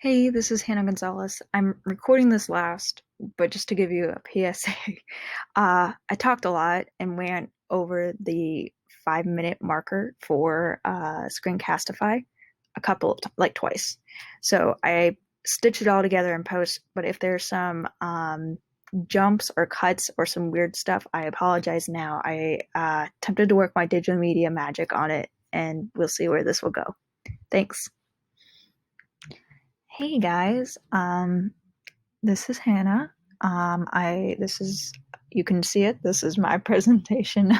Hey, this is Hannah Gonzalez. I'm recording this last, but just to give you a PSA, I talked a lot and went over the 5 minute marker for Screencastify a couple of like twice. So I stitched it all together in post, but if there's some jumps or cuts or some weird stuff, I apologize now. I attempted to work my digital media magic on it, and we'll see where this will go. Thanks. Hey guys, this is Hannah. I this is You can see it. This is my presentation.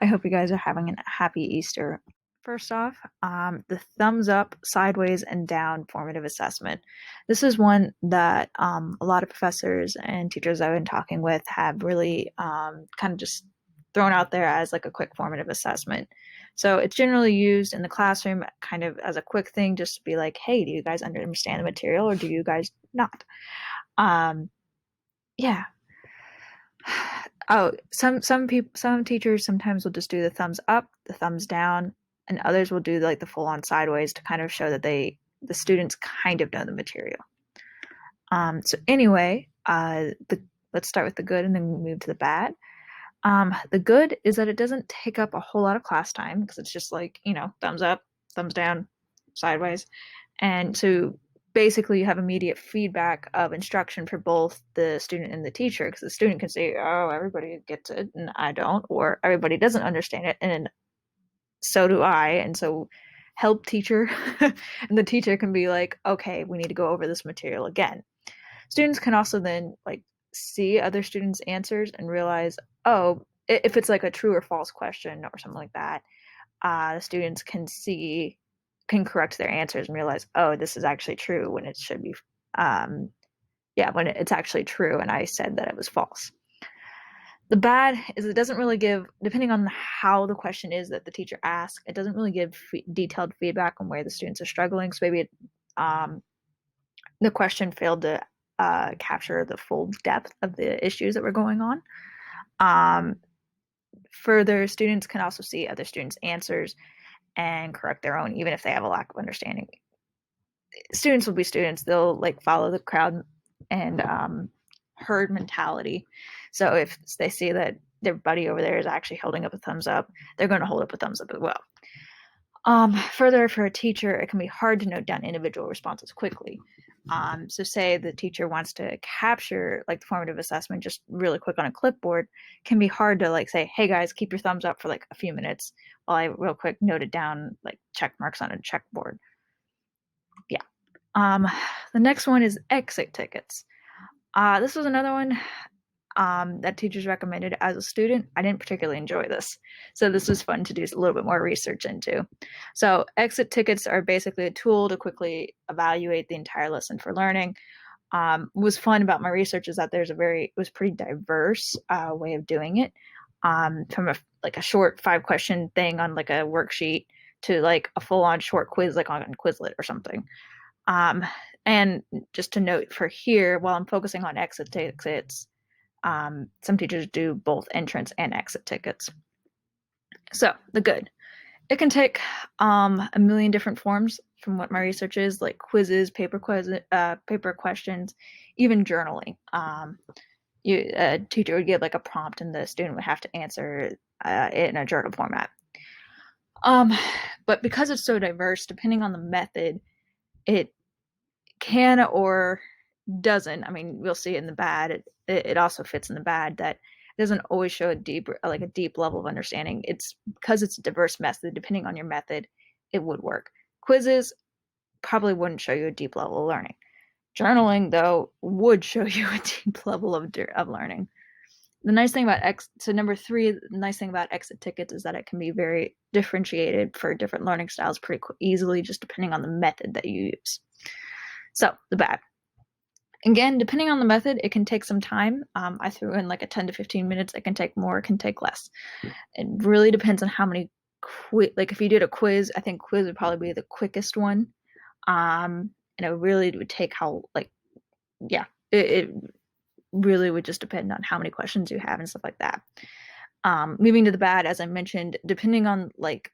I hope you guys are having a happy Easter. First off, the thumbs up, sideways, and down formative assessment. This is one that a lot of professors and teachers I've been talking with have really kind of just thrown out there as like a quick formative assessment. So it's generally used in the classroom kind of as a quick thing, just to be like, hey, do you guys understand the material or do you guys not? Um, yeah. Oh, some teachers sometimes will just do the thumbs up, the thumbs down, and others will do like the full on sideways to kind of show that the students kind of know the material. So anyway, let's start with the good and then move to the bad. The good is that it doesn't take up a whole lot of class time because it's just like, thumbs up, thumbs down, sideways. And so basically you have immediate feedback of instruction for both the student and the teacher because the student can say, oh, everybody gets it and I don't, or everybody doesn't understand it and so do I. And so help teacher and the teacher can be like, okay, we need to go over this material again. Students can also then like see other students' answers and realize, oh, if it's like a true or false question or something like that, the students can correct their answers and realize, oh, this is actually true when it should be, when it's actually true, and I said that it was false. The bad is it doesn't really give, depending on how the question is that the teacher asks, it doesn't really give detailed feedback on where the students are struggling. So maybe the question failed to capture the full depth of the issues that were going on. Further, students can also see other students' answers and correct their own, even if they have a lack of understanding. Students will be students; they'll like follow the crowd and herd mentality. So if they see that their buddy over there is actually holding up a thumbs up, they're going to hold up a thumbs up as well. Further, for a teacher, it can be hard to note down individual responses quickly. So say the teacher wants to capture like the formative assessment just really quick on a clipboard, can be hard to like say, hey guys, keep your thumbs up for like a few minutes while I real quick note it down like check marks on a checkboard. Yeah. The next one is exit tickets. This was another one that teachers recommended as a student. I didn't particularly enjoy this. So this was fun to do a little bit more research into. So exit tickets are basically a tool to quickly evaluate the entire lesson for learning. What was fun about my research is that it was pretty diverse way of doing it. From a short 5 question thing on like a worksheet to like a full on short quiz like on Quizlet or something. And just to note for here, while I'm focusing on exit tickets, some teachers do both entrance and exit tickets. So the good, it can take a million different forms from what my research is, like quizzes, paper questions, even journaling. A teacher would give like a prompt, and the student would have to answer it in a journal format. But because it's so diverse, depending on the method, it can or doesn't. I mean, we'll see it in the bad. It also fits in the bad that it doesn't always show a deep level of understanding. It's because it's a diverse method. Depending on your method, it would work. Quizzes probably wouldn't show you a deep level of learning. Journaling, though, would show you a deep level of learning. The nice thing about number 3, the nice thing about exit tickets is that it can be very differentiated for different learning styles pretty easily, just depending on the method that you use. So the bad. Again, depending on the method, it can take some time. I threw in like a 10 to 15 minutes. It can take more, it can take less. It really depends on how many like if you did a quiz, I think quiz would probably be the quickest one. And it really would take it really would just depend on how many questions you have and stuff like that. Moving to the bad, as I mentioned, depending on like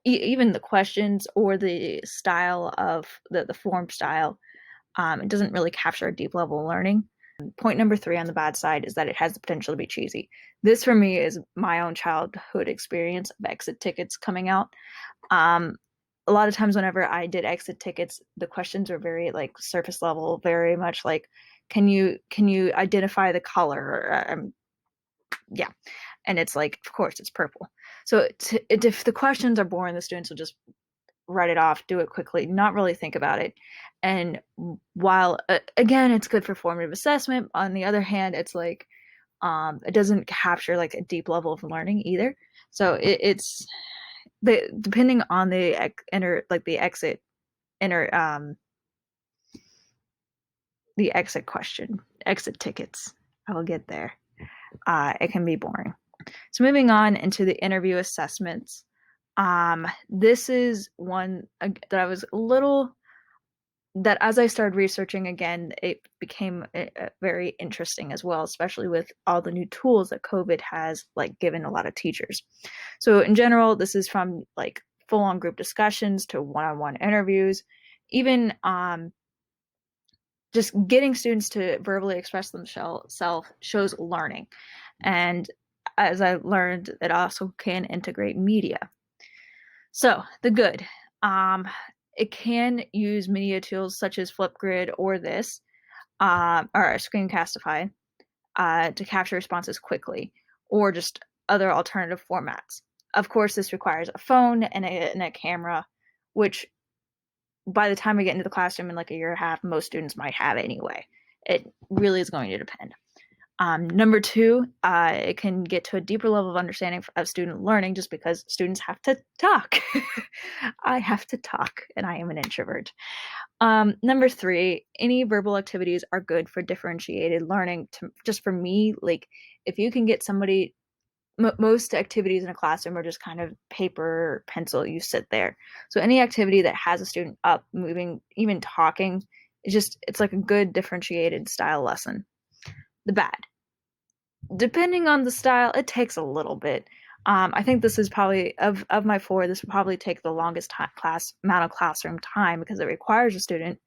even the questions or the style of the form style, It doesn't really capture a deep level of learning. Point number 3 on the bad side is that it has the potential to be cheesy. This for me is my own childhood experience of exit tickets coming out. A lot of times whenever I did exit tickets, the questions were very like surface level, very much like, can you identify the color? Yeah, and it's like, of course, it's purple. So if the questions are boring, the students will just write it off, do it quickly, not really think about it. And while again, it's good for formative assessment, on the other hand, it's like it doesn't capture like a deep level of learning either. So it's depending on the the exit question, exit tickets. I will get there. It can be boring. So moving on into the interview assessments. This is one that I was a little, that as I started researching again, it became very interesting as well, especially with all the new tools that COVID has like given a lot of teachers. So in general, this is from like full-on group discussions to one-on-one interviews, even just getting students to verbally express themselves shows learning. And as I learned, it also can integrate media. So the good, it can use media tools such as Flipgrid or this, or Screencastify, to capture responses quickly, or just other alternative formats. Of course, this requires a phone and a camera, which by the time we get into the classroom in like a year and a half, most students might have anyway. It really is going to depend. Number 2, it can get to a deeper level of understanding of student learning just because students have to talk. I have to talk, and I am an introvert. Number 3, any verbal activities are good for differentiated learning. Just for me, like if you can get somebody, most activities in a classroom are just kind of paper, pencil, you sit there. So any activity that has a student up, moving, even talking, it's like a good differentiated style lesson. The bad, depending on the style, it takes a little bit. I think this is probably of my 4. This will probably take the longest amount of classroom time because it requires a student.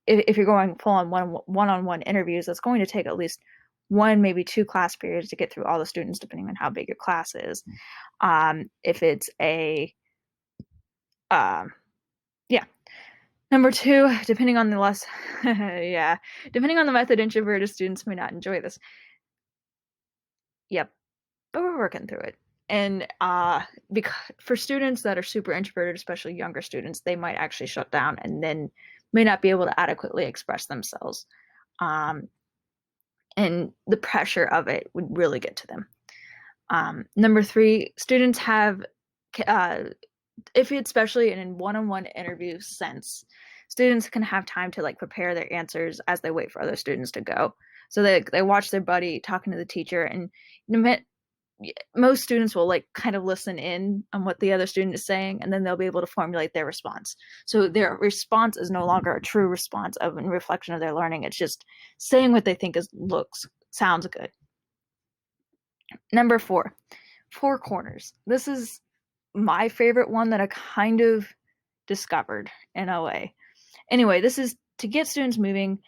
If you're going full on one-on-one interviews, that's going to take at least 1, maybe 2 class periods to get through all the students, depending on how big your class is. If it's a, yeah. Number 2, depending on the depending on the method, introverted students may not enjoy this. Yep, but we're working through it. And because for students that are super introverted, especially younger students, they might actually shut down and then may not be able to adequately express themselves. And the pressure of it would really get to them. Number 3, students have, if it's especially in one-on-one interview sense, students can have time to like prepare their answers as they wait for other students to go. So they watch their buddy talking to the teacher, and most students will like kind of listen in on what the other student is saying, and then they'll be able to formulate their response. So their response is no longer a true response of a reflection of their learning. It's just saying what they think sounds good. Number 4, 4 corners. This is my favorite one that I kind of discovered in a way. Anyway, this is to get students moving.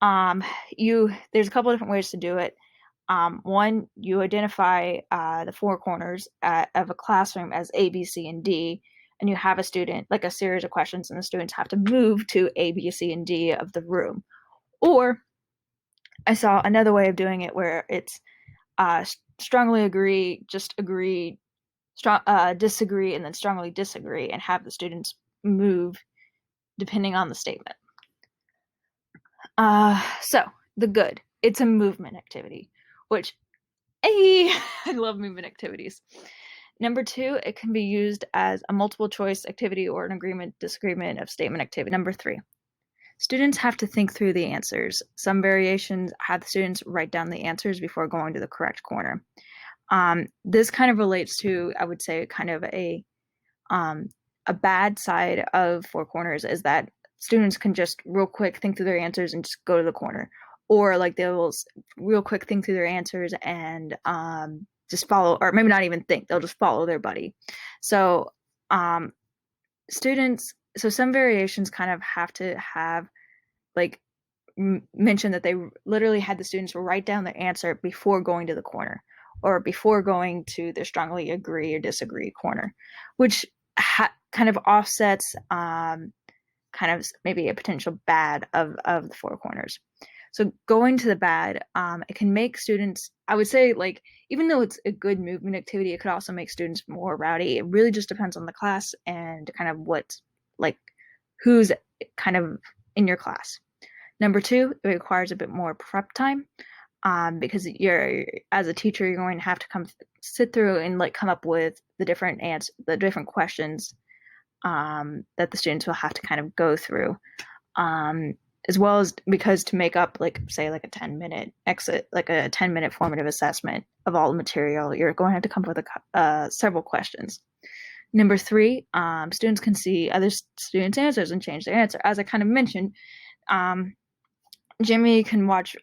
There's a couple different ways to do it. 1, you identify the 4 corners of a classroom as A, B, C, and D, and you have a student, like a series of questions, and the students have to move to A, B, C, and D of the room. Or I saw another way of doing it where it's strongly agree, just agree, disagree, and then strongly disagree, and have the students move depending on the statement. So the good, it's a movement activity, which I love movement activities. Number 2, it can be used as a multiple choice activity or an agreement, disagreement of statement activity. Number 3, students have to think through the answers. Some variations have the students write down the answers before going to the correct corner. This kind of relates to, I would say, kind of a bad side of 4 corners is that students can just real quick think through their answers and just go to the corner, or like they'll real quick think through their answers and just follow, or maybe not even think, they'll just follow their buddy. So some variations kind of have to have like mentioned that they literally had the students write down their answer before going to the corner or before going to their strongly agree or disagree corner, which kind of offsets kind of maybe a potential bad of the four corners. So going to the bad, it can make students, I would say, like, even though it's a good movement activity, it could also make students more rowdy. It really just depends on the class and kind of like, who's kind of in your class. Number two, it requires a bit more prep time, because as a teacher, you're going to have to sit through and like come up with the different questions that the students will have to kind of go through, as well as because to make up, like, say, like a 10-minute exit, like a 10-minute formative assessment of all the material, you're going to have to come up with several questions. Number three, students can see other students' answers and change their answer. As I kind of mentioned, Jimmy can watch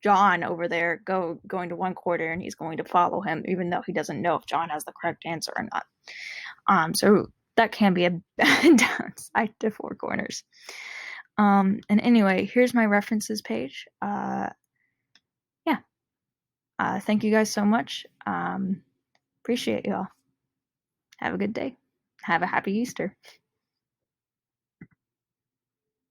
John over there going to one quarter, and he's going to follow him, even though he doesn't know if John has the correct answer or not. So that can be a downside to four corners. And anyway, here's my references page. Yeah. Thank you guys so much. Appreciate y'all. Have a good day. Have a happy Easter.